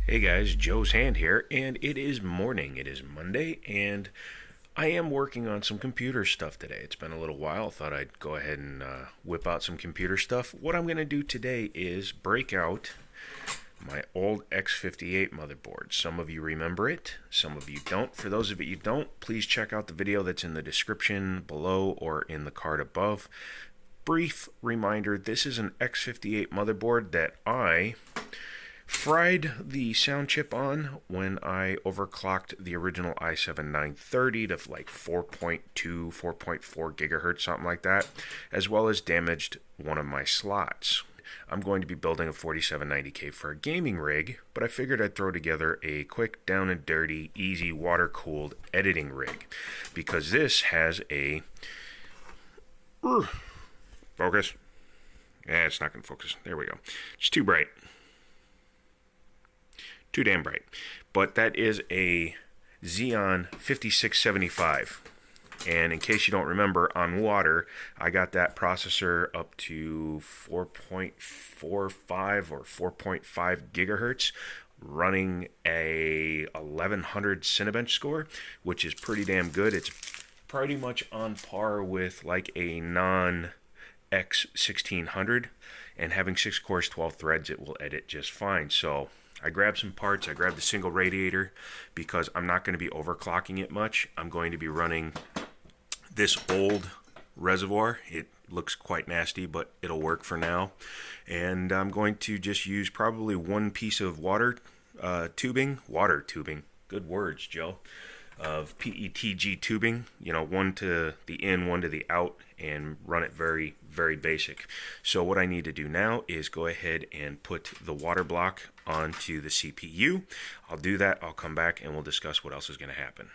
Hey guys, Joe's Hand here, and it is morning. It is Monday, and I am working on some computer stuff today. It's been a little while. Thought I'd go ahead and whip out some computer stuff. What I'm going to do today is break out my old X58 motherboard. Some of you remember it, some of you don't. For those of you who don't, please check out the video that's in the description below or in the card above. Brief reminder, this is an X58 motherboard that I fried the sound chip on when I overclocked the original i7-930 to like 4.2, 4.4 gigahertz, something like that, as well as damaged one of my slots. I'm going to be building a 4790K for a gaming rig, but I figured I'd throw together a quick, down and dirty, easy, water-cooled editing rig, because this has a... Focus. Yeah, it's not going to focus. There we go. It's too bright. Too damn bright. But that is a Xeon 5675. And in case you don't remember, on water, I got that processor up to 4.45 or 4.5 gigahertz, running a 1100 Cinebench score, which is pretty damn good. It's pretty much on par with like a non-X1600, and having 6 cores, 12 threads, it will edit just fine. So I grabbed some parts. I grabbed the single radiator because I'm not going to be overclocking it much. I'm going to be running this old reservoir. It looks quite nasty, but it'll work for now. And I'm going to just use probably one piece of water tubing. Good words, Joe. Of PETG tubing, one to the in, one to the out, and run it very, very basic. So what I need to do now is go ahead and put the water block onto the CPU. I'll do that, I'll come back, and we'll discuss what else is going to happen.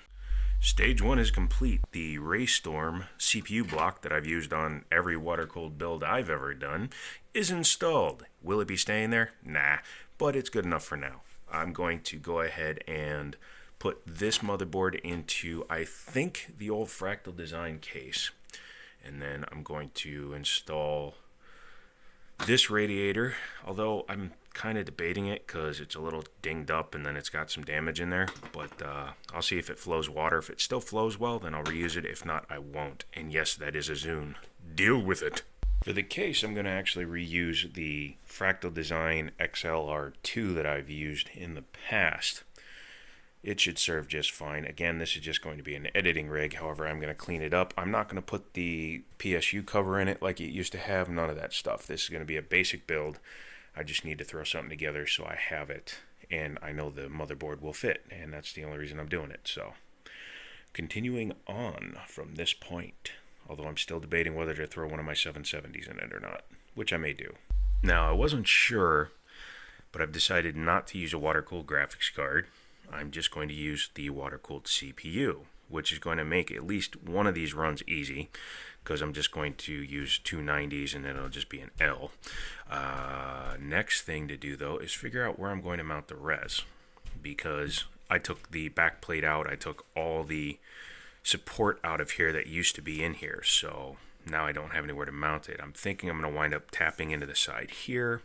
Stage 1 is complete. The Raystorm CPU block that I've used on every water-cooled build I've ever done is installed. Will it be staying there? Nah, but it's good enough for now. I'm going to go ahead and put this motherboard into, I think, the old Fractal Design case. And then I'm going to install this radiator, although I'm kind of debating it because it's a little dinged up and then it's got some damage in there. But I'll see if it flows water. If it still flows well, then I'll reuse it. If not, I won't. And yes, that is a Zune. Deal with it. For the case, I'm going to actually reuse the Fractal Design XLR2 that I've used in the past. It should serve just fine. Again, this is just going to be an editing rig. However, I'm going to clean it up. I'm not going to put the PSU cover in it like it used to have. None of that stuff. This is going to be a basic build. I just need to throw something together so I have it. And I know the motherboard will fit. And that's the only reason I'm doing it. So, continuing on from this point. Although I'm still debating whether to throw one of my 770s in it or not. Which I may do. Now, I wasn't sure, but I've decided not to use a water-cooled graphics card. I'm just going to use the water-cooled CPU, which is going to make at least one of these runs easy, because I'm just going to use two 90s and then it'll just be an L. Next thing to do, though, is figure out where I'm going to mount the res, because I took the back plate out, I took all the support out of here that used to be in here, so now I don't have anywhere to mount it. I'm thinking I'm going to wind up tapping into the side here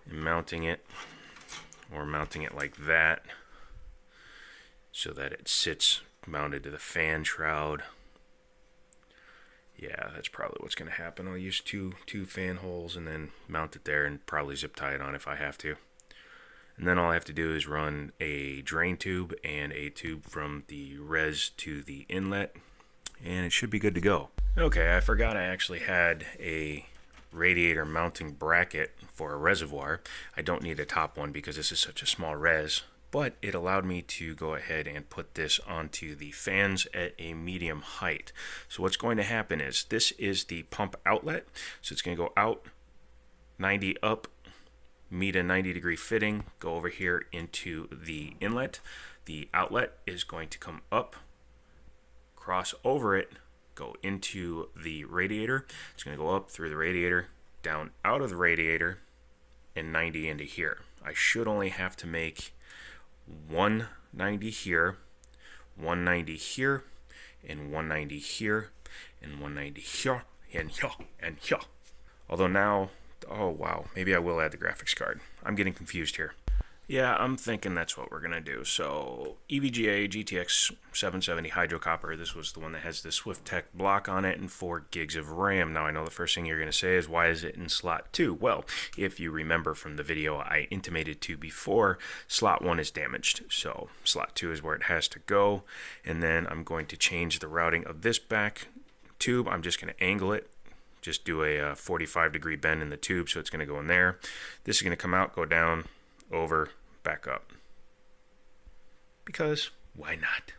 and mounting it, or mounting it like that so that it sits mounted to the fan shroud. Yeah, that's probably what's going to happen. I'll use two fan holes and then mount it there and probably zip tie it on if I have to. And then all I have to do is run a drain tube and a tube from the res to the inlet, and it should be good to go. Okay, I forgot I actually had a radiator mounting bracket for a reservoir. I don't need a top one because this is such a small res, but it allowed me to go ahead and put this onto the fans at a medium height. So what's going to happen is, this is the pump outlet, so it's going to go out 90 up, meet a 90-degree fitting, go over here into the inlet. The outlet is going to come up, cross over it, go into the radiator. It's going to go up through the radiator, down out of the radiator, and 90 into here. I should only have to make 190 here, 190 here, and 190 here, and 190 here, and here, and here. Although now Oh, wow. Maybe I will add the graphics card. I'm getting confused here. Yeah, I'm thinking that's what we're going to do. So, EVGA GTX 770 Hydro Copper. This was the one that has the SwiftTech block on it and 4 gigs of RAM. Now, I know the first thing you're going to say is, why is it in slot 2? Well, if you remember from the video I intimated to before, slot 1 is damaged. So, slot 2 is where it has to go. And then I'm going to change the routing of this back tube. I'm just going to angle it. Just do a 45-degree bend in the tube, so it's going to go in there. This is going to come out, go down, over, back up. Because why not?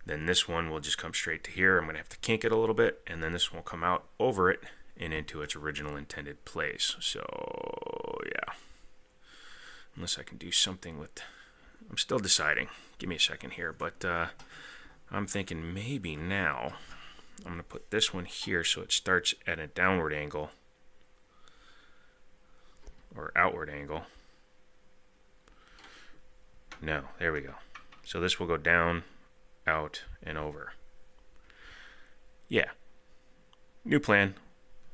Then this one will just come straight to here. I'm going to have to kink it a little bit, and then this one will come out over it and into its original intended place. So, yeah. Unless I can do something with... I'm still deciding. Give me a second here, but I'm thinking maybe now I'm going to put this one here so it starts at a downward angle. Or outward angle. No, there we go. So this will go down, out, and over. Yeah. New plan.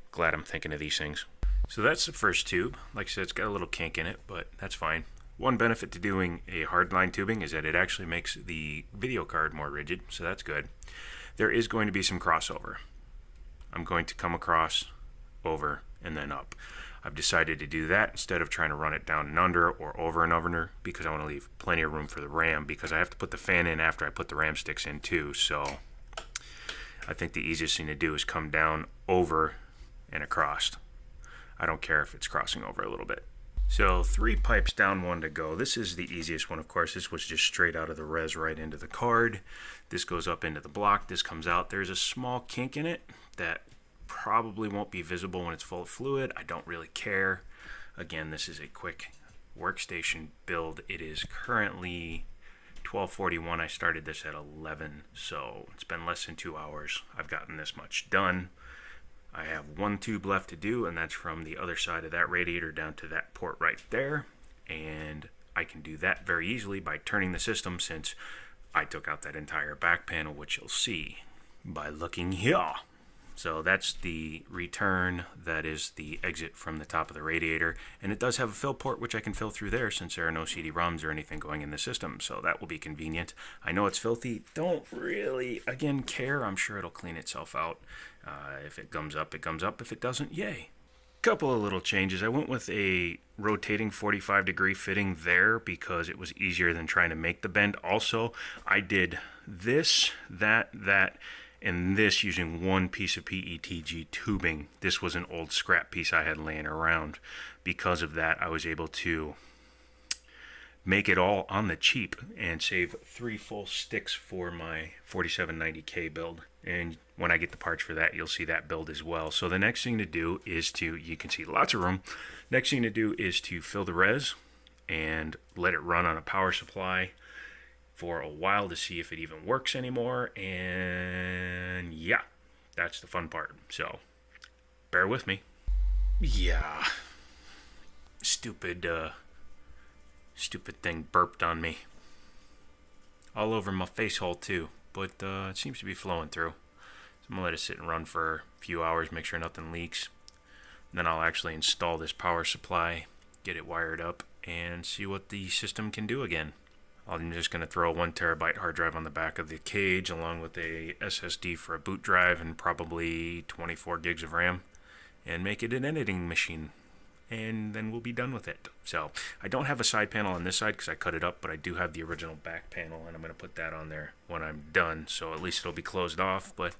Glad I'm thinking of these things. So that's the first tube. Like I said, it's got a little kink in it, but that's fine. One benefit to doing a hardline tubing is that it actually makes the video card more rigid, so that's good. There is going to be some crossover. I'm going to come across, over, and then up. I've decided to do that instead of trying to run it down and under or over and under, because I want to leave plenty of room for the RAM, because I have to put the fan in after I put the RAM sticks in too. So I think the easiest thing to do is come down, over, and across. I don't care if it's crossing over a little bit. So 3 pipes down, 1 to go. This is the easiest one, of course. This was just straight out of the res right into the card. This goes up into the block. This comes out. There's a small kink in it that probably won't be visible when it's full of fluid. I don't really care. Again, this is a quick workstation build. It is currently 12:41. I started this at 11, so it's been less than 2 hours. I've gotten this much done. I have 1 tube left to do, and that's from the other side of that radiator down to that port right there. And I can do that very easily by turning the system, since I took out that entire back panel, which you'll see by looking here. So that's the return. That is the exit from the top of the radiator. And it does have a fill port, which I can fill through there, since there are no CD-ROMs or anything going in the system. So that will be convenient. I know it's filthy. Don't really, again, care. I'm sure it'll clean itself out. If it comes up, it comes up. If it doesn't, yay. Couple of little changes. I went with a rotating 45-degree fitting there because it was easier than trying to make the bend. Also, I did this, that, and this using 1 piece of PETG tubing. This was an old scrap piece I had laying around. Because of that, I was able to make it all on the cheap and save 3 full sticks for my 4790K build. And when I get the parts for that, you'll see that build as well. So the next thing to do is to, you can see lots of room. Next thing to do is to fill the res and let it run on a power supply for a while to see if it even works anymore. And yeah, that's the fun part. So bear with me. Yeah. Stupid thing burped on me. All over my face hole too. But it seems to be flowing through. So I'm going to let it sit and run for a few hours, make sure nothing leaks. And then I'll actually install this power supply, get it wired up, and see what the system can do again. I'm just going to throw a 1 terabyte hard drive on the back of the cage, along with a SSD for a boot drive and probably 24 gigs of RAM, and make it an editing machine. And then we'll be done with it. So I don't have a side panel on this side because I cut it up, but I do have the original back panel, and I'm going to put that on there when I'm done. So at least it'll be closed off, but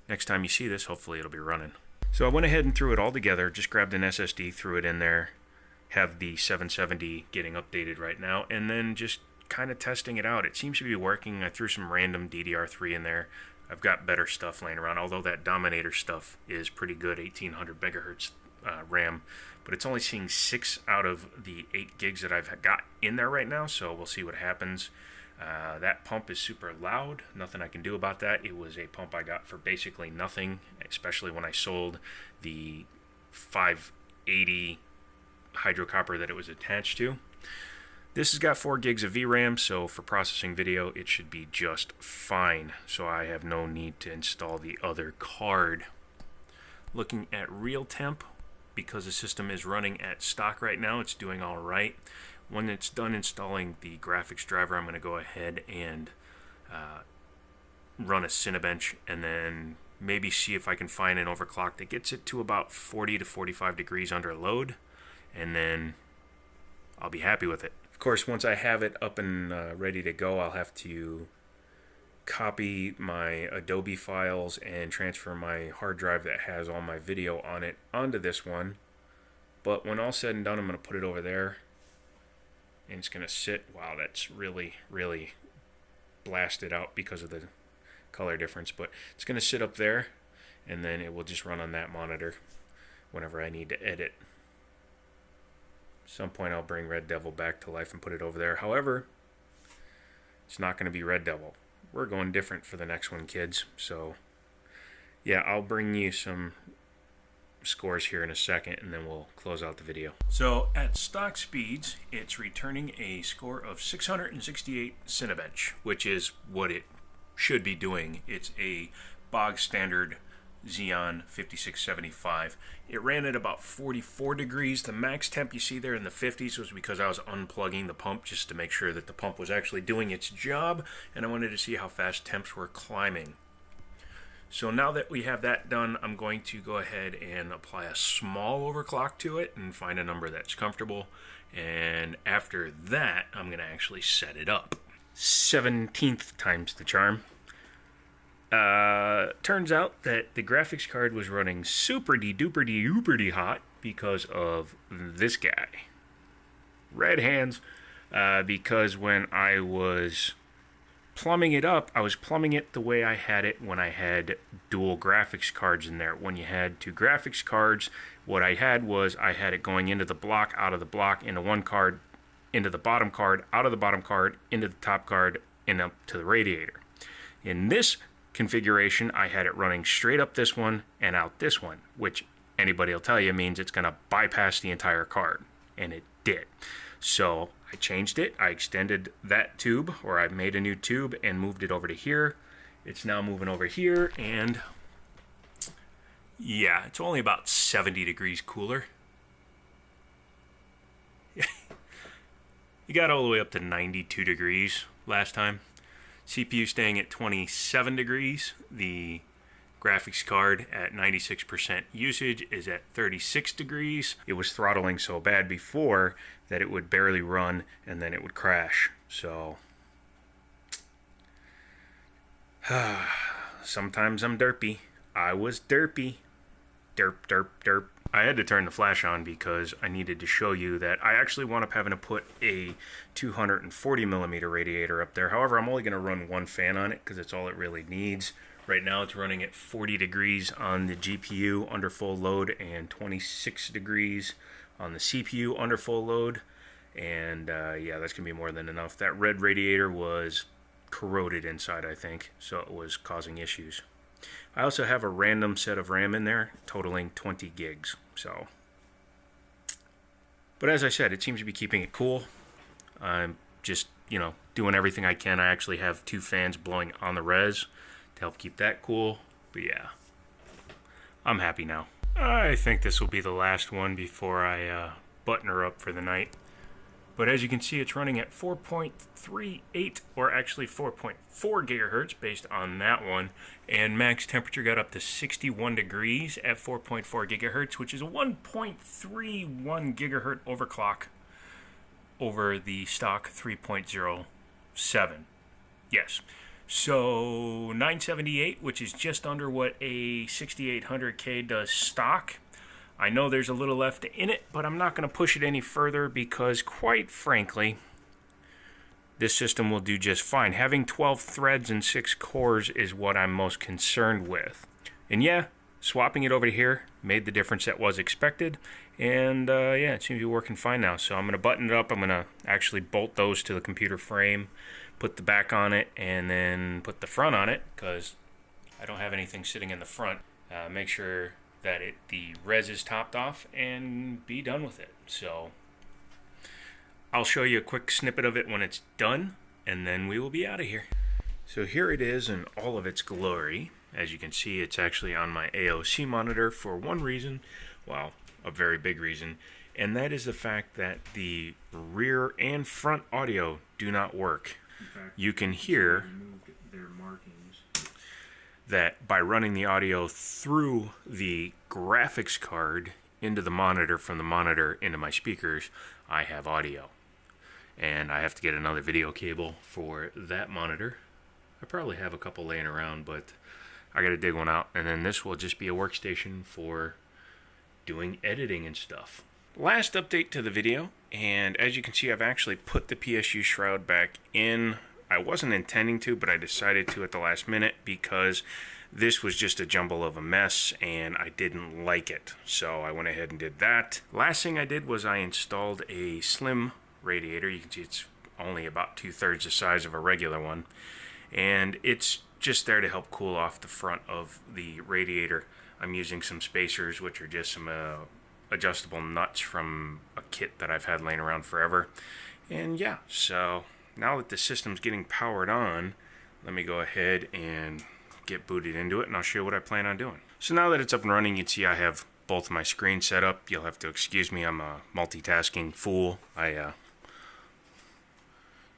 next time you see this, hopefully it'll be running. So I went ahead and threw it all together, just grabbed an SSD, threw it in there, have the 770 getting updated right now, and then just kind of testing it out. It seems to be working. I threw some random DDR3 in there. I've got better stuff laying around, although that Dominator stuff is pretty good, 1800 megahertz RAM, but it's only seeing 6 out of the 8 gigs that I've got in there right now, so we'll see what happens. That pump is super loud. Nothing I can do about that. It was a pump I got for basically nothing, especially when I sold the 580 hydro copper that it was attached to. This has got 4 gigs of VRAM, so for processing video it should be just fine. So I have no need to install the other card. Looking at real temp, because the system is running at stock right now. It's doing all right. When it's done installing the graphics driver, I'm going to go ahead and run a Cinebench, and then maybe see if I can find an overclock that gets it to about 40 to 45 degrees under load, and then I'll be happy with it. Of course, once I have it up and ready to go, I'll have to copy my Adobe files and transfer my hard drive that has all my video on it onto this one. But when all said and done, I'm going to put it over there, and it's going to sit. Wow, that's really blasted out because of the color difference, but it's going to sit up there, and then it will just run on that monitor whenever I need to edit. At some point I'll bring Red Devil back to life and put it over there. However, it's not going to be Red Devil. We're going different for the next one, kids. So yeah, I'll bring you some scores here in a second, and then we'll close out the video. So at stock speeds, it's returning a score of 668 Cinebench, which is what it should be doing. It's a bog standard Xeon 5675. It ran at about 44 degrees. The max temp you see there in the 50s was because I was unplugging the pump just to make sure that the pump was actually doing its job, and I wanted to see how fast temps were climbing. So now that we have that done, I'm going to go ahead and apply a small overclock to it and find a number that's comfortable, and after that I'm going to actually set it up. 17th time's the charm. Turns out that the graphics card was running super-duper hot because of this guy. Red hands, because when I was plumbing it up, I was plumbing it the way I had it when I had dual graphics cards in there. When you had two graphics cards, what I had was I had it going into the block, out of the block, into one card, into the bottom card, out of the bottom card, into the top card, and up to the radiator. In this configuration, I had it running straight up this one and out this one, which anybody will tell you means it's going to bypass the entire card, and it did. So I changed it. I extended that tube, or I made a new tube and moved it over to here. It's now moving over here, and yeah, it's only about 70 degrees cooler. You got all the way up to 92 degrees last time. CPU staying at 27 degrees. The graphics card at 96% usage is at 36 degrees. It was throttling so bad before that it would barely run and then it would crash. So sometimes I'm derpy. I was derpy. Derp. I had to turn the flash on because I needed to show you that I actually wound up having to put a 240 millimeter radiator up there. However, I'm only going to run one fan on it because it's all it really needs. Right now it's running at 40 degrees on the GPU under full load and 26 degrees on the CPU under full load. And yeah, that's going to be more than enough. That red radiator was corroded inside, I think, so it was causing issues. I also have a random set of RAM in there, totaling 20 gigs. So, but as I said, it seems to be keeping it cool. I'm just, doing everything I can. I actually have two fans blowing on the res to help keep that cool. But yeah, I'm happy now. I think this will be the last one before I button her up for the night. But as you can see, it's running at 4.38, or actually 4.4 gigahertz based on that one. And max temperature got up to 61 degrees at 4.4 gigahertz, which is a 1.31 gigahertz overclock over the stock 3.07. Yes. So 978, which is just under what a 6800K does stock. I know there's a little left in it, but I'm not going to push it any further because, quite frankly, this system will do just fine. Having 12 threads and 6 cores is what I'm most concerned with. And yeah, swapping it over to here made the difference that was expected. And yeah, it seems to be working fine now. So I'm going to button it up. I'm going to actually bolt those to the computer frame, put the back on it, and then put the front on it because I don't have anything sitting in the front. Make sure that the res is topped off and be done with it. So I'll show you a quick snippet of it when it's done, and then we will be out of here. So here it is in all of its glory. As you can see, it's actually on my AOC monitor for one reason. Well, a very big reason, and that is the fact that the rear and front audio do not work. In fact, you can hear their markings. That by running the audio through the graphics card into the monitor, from the monitor into my speakers, I have audio. And I have to get another video cable for that monitor. I probably have a couple laying around, but I gotta dig one out. And then this will just be a workstation for doing editing and stuff. Last update to the video, and as you can see, I've actually put the PSU shroud back in. I wasn't intending to, but I decided to at the last minute because this was just a jumble of a mess and I didn't like it. So I went ahead and did that. Last thing I did was I installed a slim radiator. You can see it's only about 2/3 the size of a regular one, and it's just there to help cool off the front of the radiator. I'm using some spacers, which are just some adjustable nuts from a kit that I've had laying around forever. And yeah, so now that the system's getting powered on, let me go ahead and get booted into it, and I'll show you what I plan on doing. So now that it's up and running, you can see I have both my screens set up. You'll have to excuse me, I'm a multitasking fool. I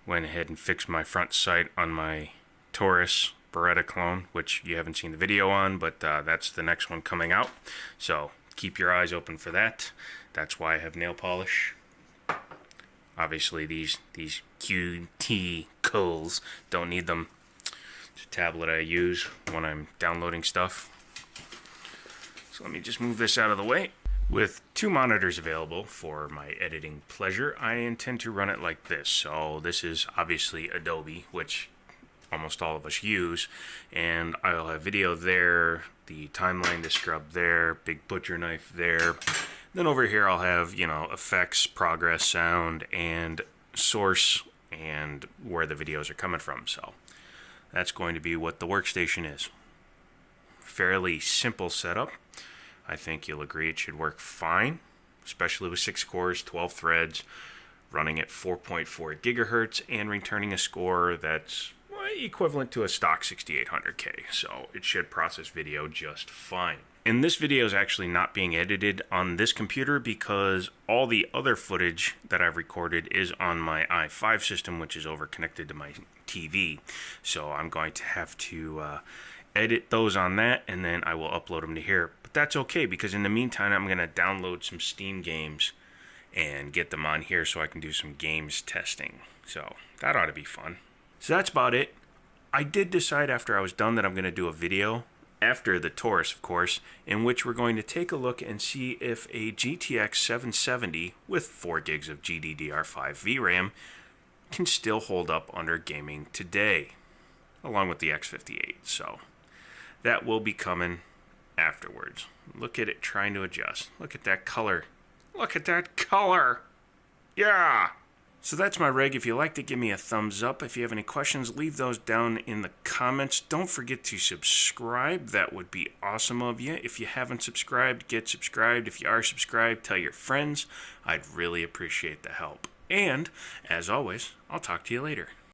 went ahead and fixed my front sight on my Taurus Beretta clone, which you haven't seen the video on, but that's the next one coming out. So keep your eyes open for that. That's why I have nail polish. Obviously these QT coals don't need them. It's a tablet I use when I'm downloading stuff. So let me just move this out of the way. With 2 monitors available for my editing pleasure, I intend to run it like this. So this is obviously Adobe, which almost all of us use, and I'll have video there, the timeline to scrub there, big butcher knife there. Then over here I'll have, effects, progress, sound, and source, and where the videos are coming from. So that's going to be what the workstation is. Fairly simple setup. I think you'll agree it should work fine, especially with 6 cores, 12 threads, running at 4.4 gigahertz, and returning a score that's equivalent to a stock 6800K. So it should process video just fine. And this video is actually not being edited on this computer because all the other footage that I've recorded is on my i5 system, which is over connected to my TV. So I'm going to have to edit those on that, and then I will upload them to here. But that's okay, because in the meantime I'm going to download some Steam games and get them on here so I can do some games testing. So that ought to be fun. So that's about it. I did decide after I was done that I'm going to do a video, after the Taurus of course, in which we're going to take a look and see if a GTX 770 with 4 gigs of GDDR5 VRAM can still hold up under gaming today, along with the X58. So that will be coming afterwards. Look at it trying to adjust. Look at that color. Look at that color. Yeah. So that's my rig. If you liked it, give me a thumbs up. If you have any questions, leave those down in the comments. Don't forget to subscribe. That would be awesome of you. If you haven't subscribed, get subscribed. If you are subscribed, tell your friends. I'd really appreciate the help. And, as always, I'll talk to you later.